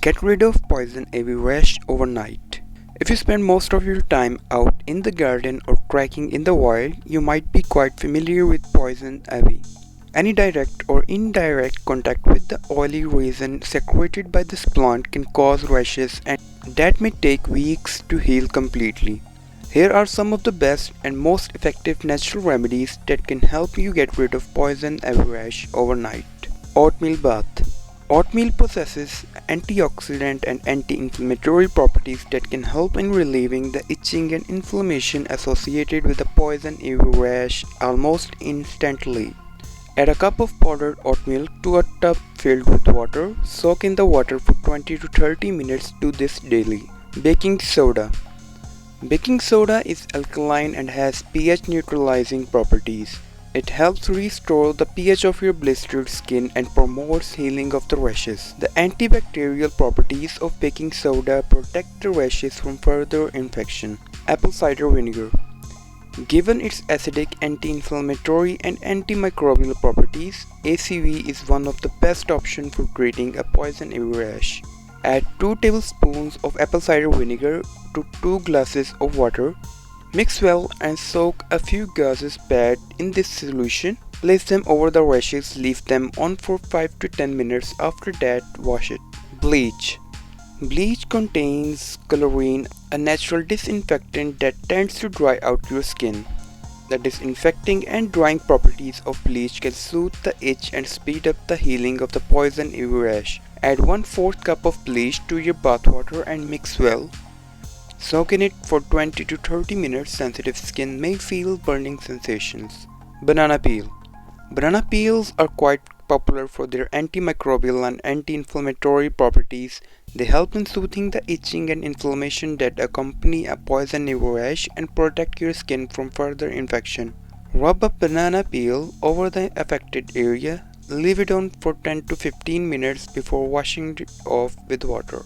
Get rid of poison ivy rash overnight. If you spend most of your time out in the garden or trekking in the wild, you might be quite familiar with poison ivy. Any direct or indirect contact with the oily resin secreted by this plant can cause rashes and that may take weeks to heal completely. Here are some of the best and most effective natural remedies that can help you get rid of poison ivy rash overnight. Oatmeal bath. Oatmeal possesses antioxidant and anti-inflammatory properties that can help in relieving the itching and inflammation associated with the poison ivy rash almost instantly. Add a cup of powdered oatmeal to a tub filled with water. Soak in the water for 20 to 30 minutes. Do this daily. Baking soda. Baking soda is alkaline and has pH neutralizing properties. It helps restore the pH of your blistered skin and promotes healing of the rashes. The antibacterial properties of baking soda protect the rashes from further infection. Apple cider vinegar. Given its acidic, anti-inflammatory and antimicrobial properties, ACV is one of the best options for treating a poison ivy rash. Add 2 tablespoons of apple cider vinegar to 2 glasses of water. Mix well and soak a few gauzes pad in this solution. Place them over the rashes, leave them on for 5 to 10 minutes. After that, wash it. Bleach. Bleach contains chlorine, a natural disinfectant that tends to dry out your skin. The disinfecting and drying properties of bleach can soothe the itch and speed up the healing of the poison ivy rash. Add 1/4 cup of bleach to your bathwater and mix well. Soak in it for 20 to 30 minutes. Sensitive skin may feel burning sensations. Banana peel. Banana peels are quite popular for their antimicrobial and anti-inflammatory properties. They help in soothing the itching and inflammation that accompany a poison ivy rash and protect your skin from further infection. Rub a banana peel over the affected area. Leave it on for 10 to 15 minutes before washing it off with water.